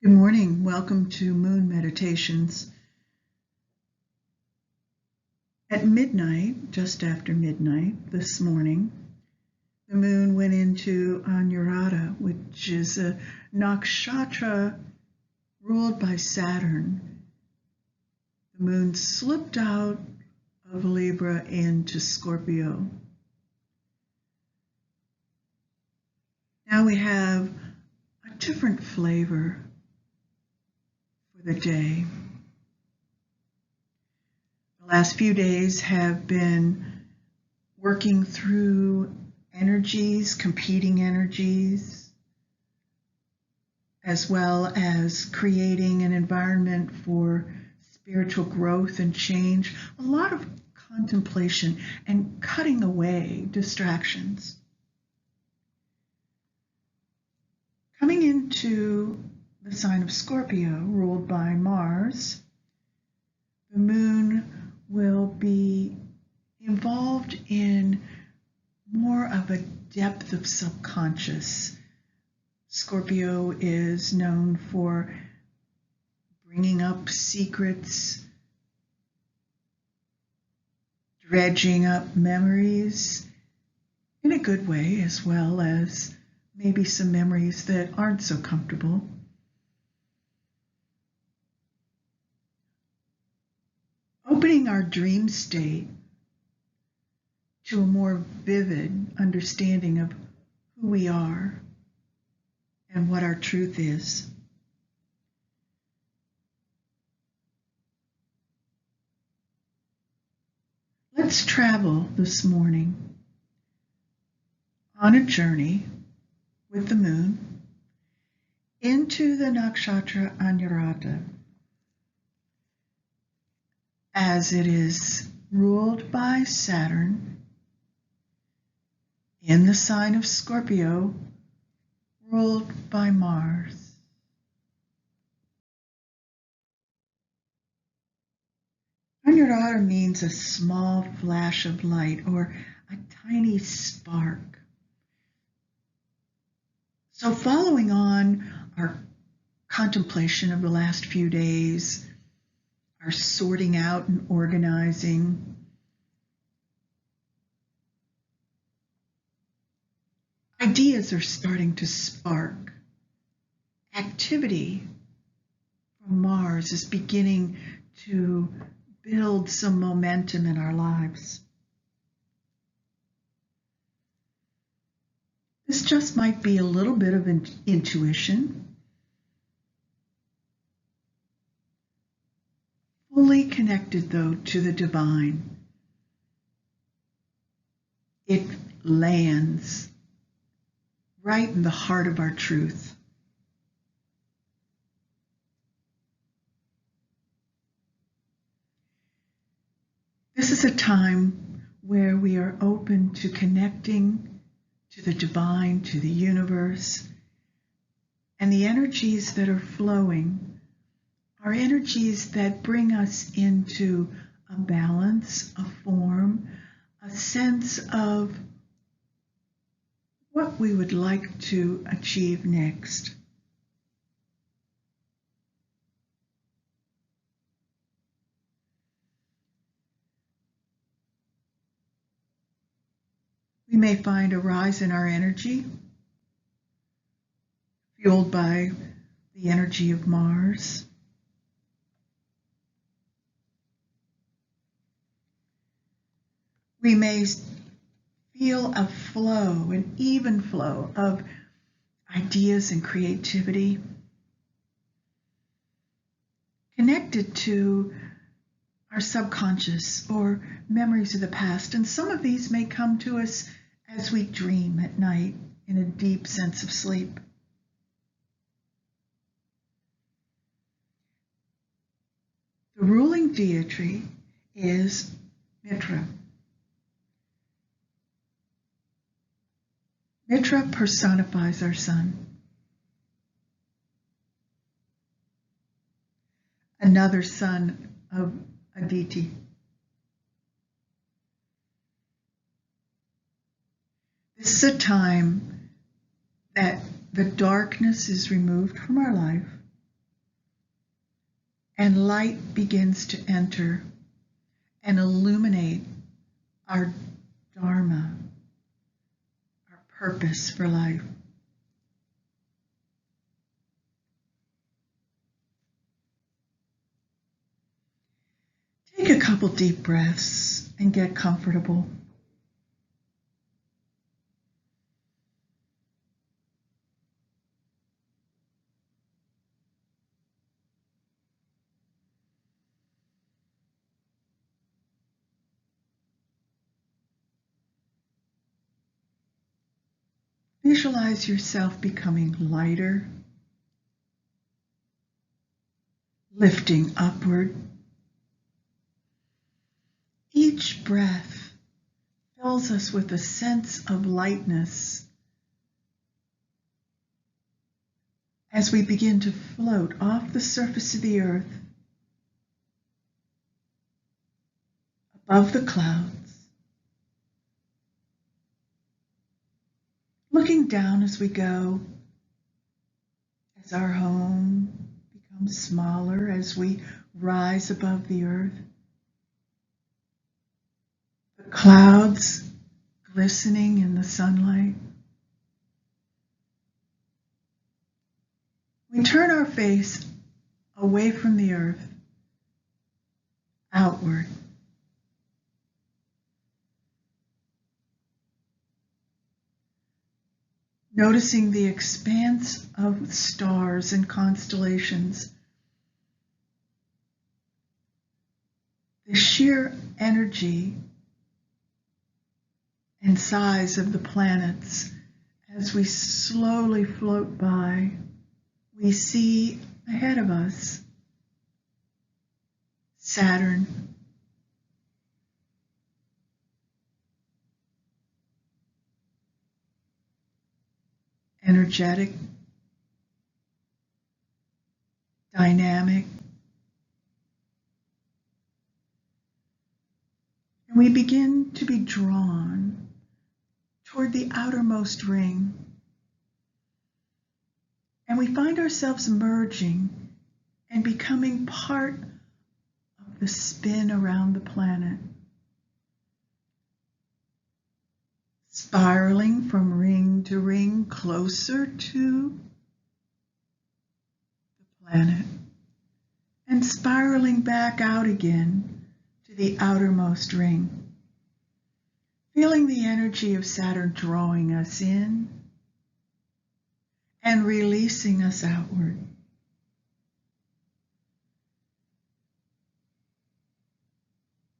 Good morning. Welcome to Moon Meditations. At midnight, just after midnight this morning, the moon went into Anurada, which is a nakshatra ruled by Saturn. The moon slipped out of Libra into Scorpio. Now we have a different flavor for the day. The last few days have been working through energies, competing energies, as well as creating an environment for spiritual growth and change, a lot of contemplation and cutting away distractions. Coming into the sign of Scorpio, ruled by Mars, the moon will be involved in more of a depth of subconscious. Scorpio is known for bringing up secrets, dredging up memories in a good way, as well as maybe some memories that aren't so comfortable. Opening our dream state to a more vivid understanding of who we are and what our truth is. Let's travel this morning on a journey with the moon into the Nakshatra Anurada, as it is ruled by Saturn in the sign of Scorpio, ruled by Mars. Anurada means a small flash of light or a tiny spark. So following on our contemplation of the last few days, our sorting out and organizing, ideas are starting to spark. Activity from Mars is beginning to build some momentum in our lives. This just might be a little bit of intuition, fully connected though to the divine. It lands right in the heart of our truth. This is a time where we are open to connecting to the divine, to the universe, and the energies that are flowing are energies that bring us into a balance, a form, a sense of what we would like to achieve next. We may find a rise in our energy, fueled by the energy of Mars. We may feel a flow, an even flow of ideas and creativity connected to our subconscious or memories of the past. And some of these may come to us as we dream at night in a deep sense of sleep. The ruling deity is Mitra. Mitra personifies our sun. Another son of Aditi. This is a time that the darkness is removed from our life and light begins to enter and illuminate our dharma, our purpose for life. Take a couple deep breaths and get comfortable. Visualize yourself becoming lighter, lifting upward. Each breath fills us with a sense of lightness as we begin to float off the surface of the earth, above the clouds, looking down as we go, as our home becomes smaller, as we rise above the earth. The clouds glistening in the sunlight. We turn our face away from the earth, outward. Noticing the expanse of stars and constellations, the sheer energy and size of the planets as we slowly float by. We see ahead of us Saturn, energetic, dynamic, and we begin to be drawn toward the outermost ring. And we find ourselves merging and becoming part of the spin around the planet, spiraling from ring to ring closer to the planet, and spiraling back out again to the outermost ring, feeling the energy of Saturn drawing us in and releasing us outward.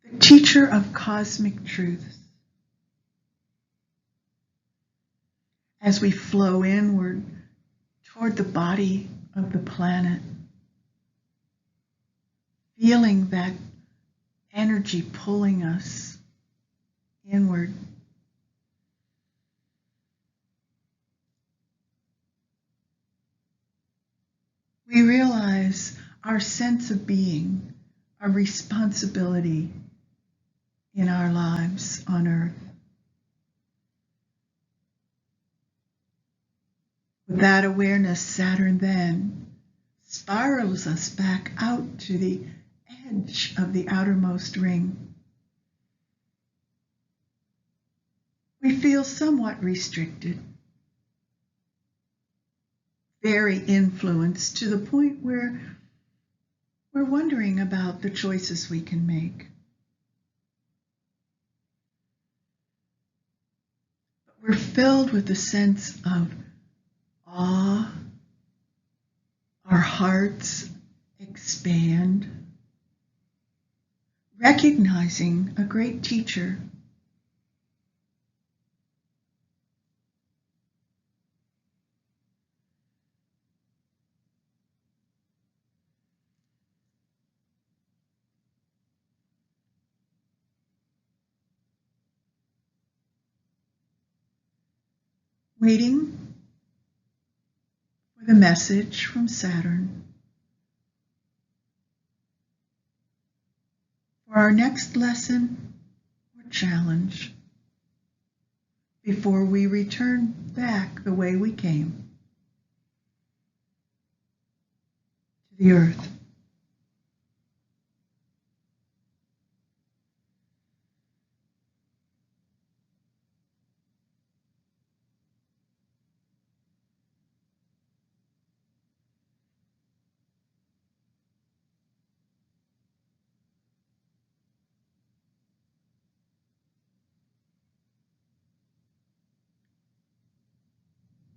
The teacher of cosmic truths. As we flow inward toward the body of the planet, feeling that energy pulling us inward. We realize our sense of being, our responsibility in our lives on earth. With that awareness, Saturn then spirals us back out to the edge of the outermost ring. We feel somewhat restricted, very influenced to the point where we're wondering about the choices we can make. But we're filled with a sense of awe. Our hearts expand, recognizing a great teacher. Waiting for the message from Saturn for our next lesson or challenge before we return back the way we came to the earth.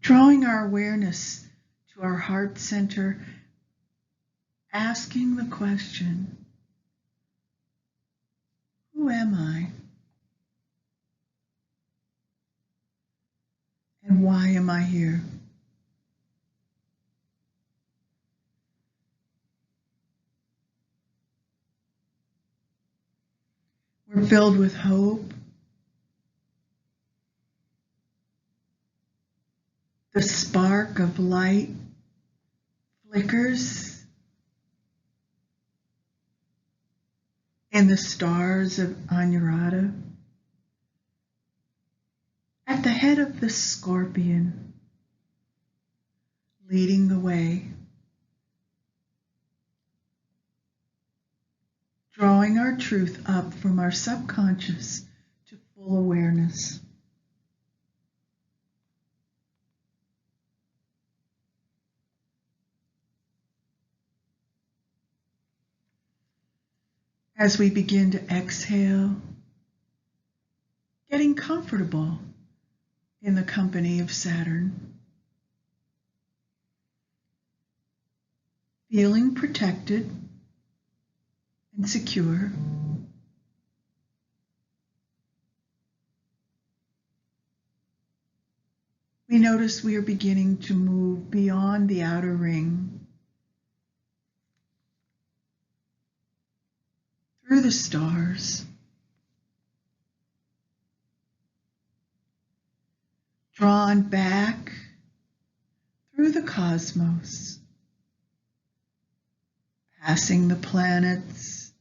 Drawing our awareness to our heart center, asking the question, who am I? And why am I here? We're filled with hope. The spark of light flickers in the stars of Anurada. At the head of the scorpion, leading the way, drawing our truth up from our subconscious to full awareness. As we begin to exhale, getting comfortable in the company of Saturn, feeling protected and secure. We notice we are beginning to move beyond the outer ring, through the stars, drawn back through the cosmos, passing the planets,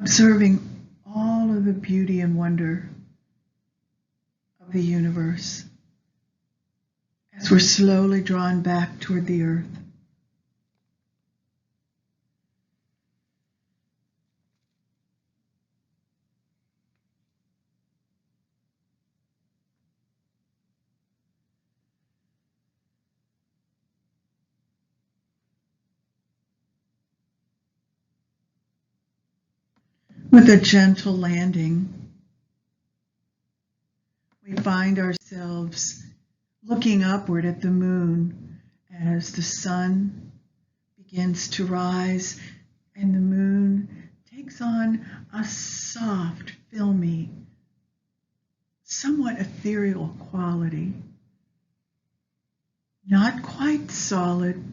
observing all of the beauty and wonder of the universe as we're slowly drawn back toward the earth. With a gentle landing, we find ourselves looking upward at the moon as the sun begins to rise and the moon takes on a soft, filmy, somewhat ethereal quality. Not quite solid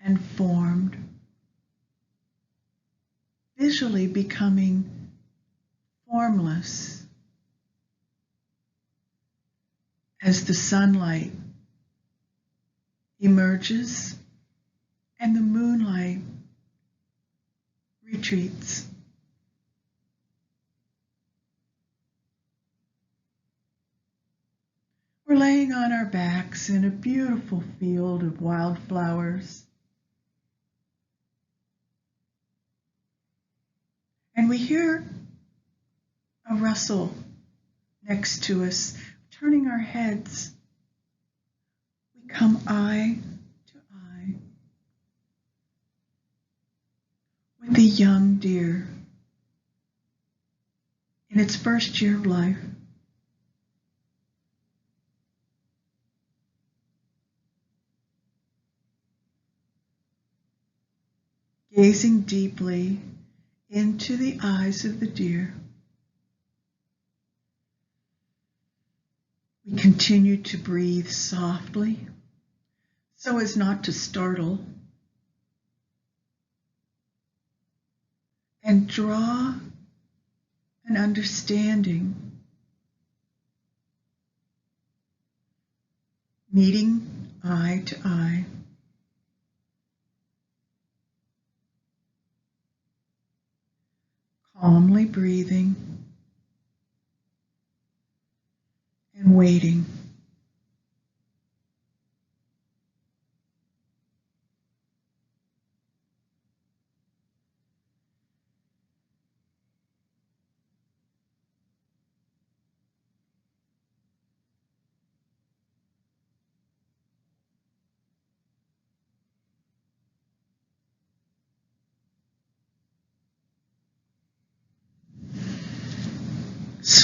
and formed, visually becoming formless as the sunlight emerges and the moonlight retreats. We're laying on our backs in a beautiful field of wildflowers. And we hear a rustle next to us. Turning our heads, we come eye to eye with a young deer in its first year of life. Gazing deeply into the eyes of the deer, we continue to breathe softly so as not to startle, and draw an understanding, meeting eye to eye. Calmly breathing and waiting.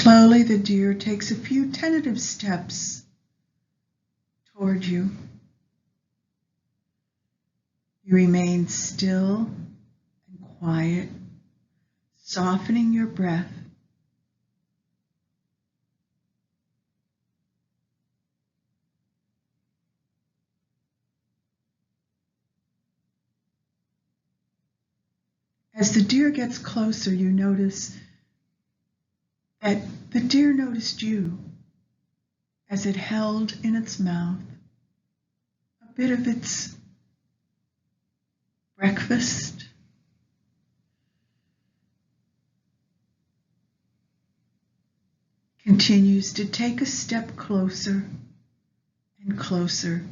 Slowly, the deer takes a few tentative steps toward you. You remain still and quiet, softening your breath. As the deer gets closer, you notice that the deer noticed you as it held in its mouth a bit of its breakfast. Continues to take a step closer and closer,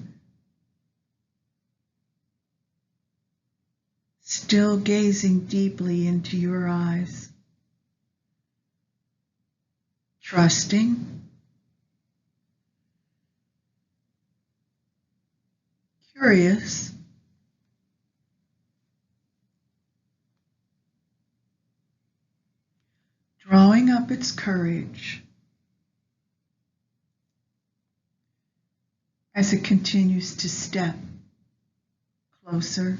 still gazing deeply into your eyes, trusting, curious, drawing up its courage as it continues to step closer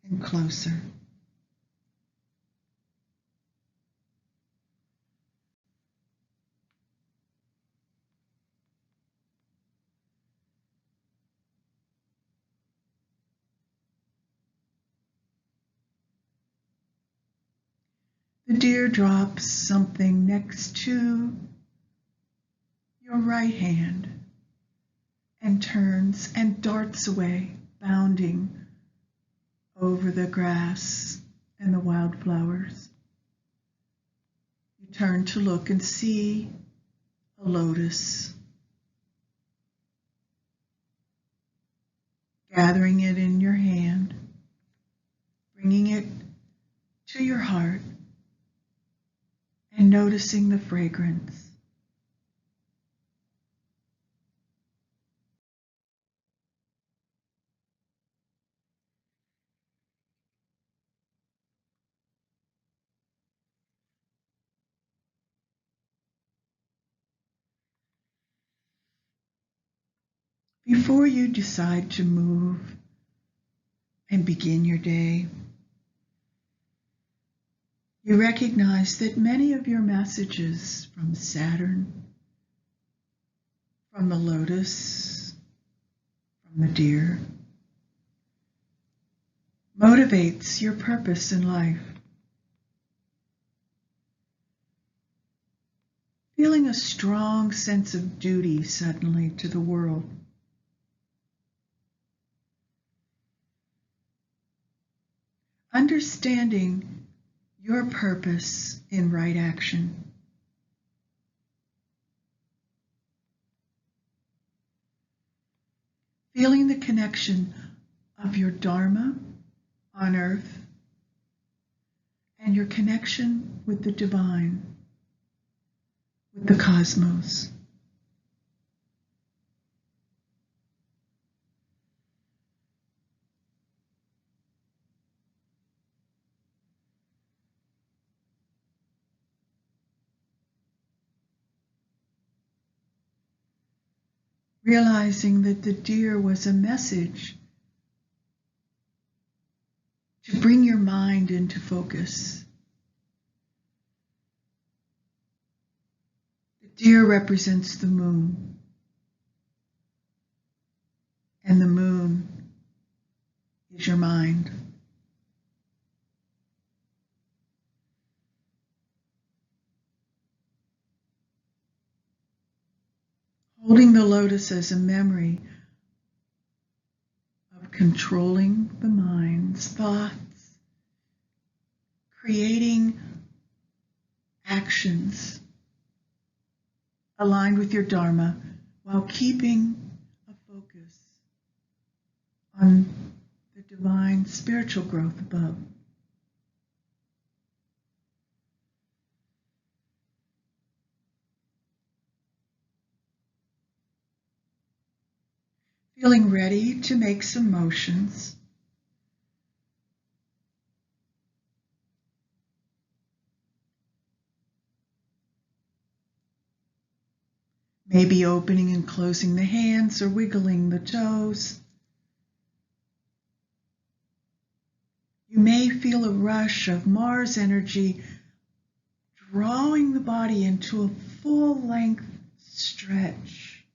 and closer. The deer drops something next to your right hand and turns and darts away, bounding over the grass and the wildflowers. You turn to look and see a lotus. Gathering it in your hand, bringing it to your heart, and noticing the fragrance. Before you decide to move and begin your day, you recognize that many of your messages from Saturn, from the lotus, from the deer, motivates your purpose in life. Feeling a strong sense of duty suddenly to the world. Understanding your purpose in right action. Feeling the connection of your Dharma on earth and your connection with the divine, with the cosmos. Realizing that the deer was a message to bring your mind into focus. The deer represents the moon, and the moon is your mind. Holding the lotus as a memory of controlling the mind's thoughts, creating actions aligned with your Dharma while keeping a focus on the divine spiritual growth above. Feeling ready to make some motions. Maybe opening and closing the hands or wiggling the toes. You may feel a rush of Mars energy drawing the body into a full-length stretch,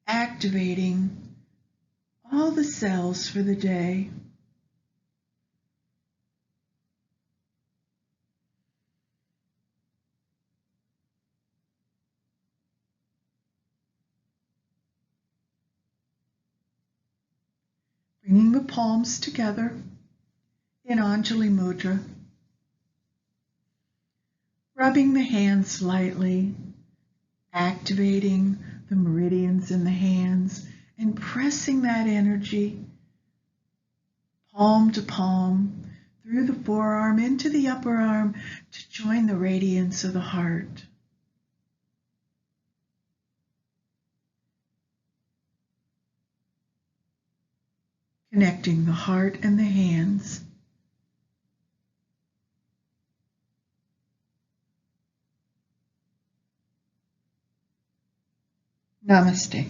activating all the cells for the day. Bringing the palms together in Anjali Mudra. Rubbing the hands lightly, activating the meridians in the hands and pressing that energy palm to palm through the forearm into the upper arm to join the radiance of the heart. Connecting the heart and the hands. Namaste.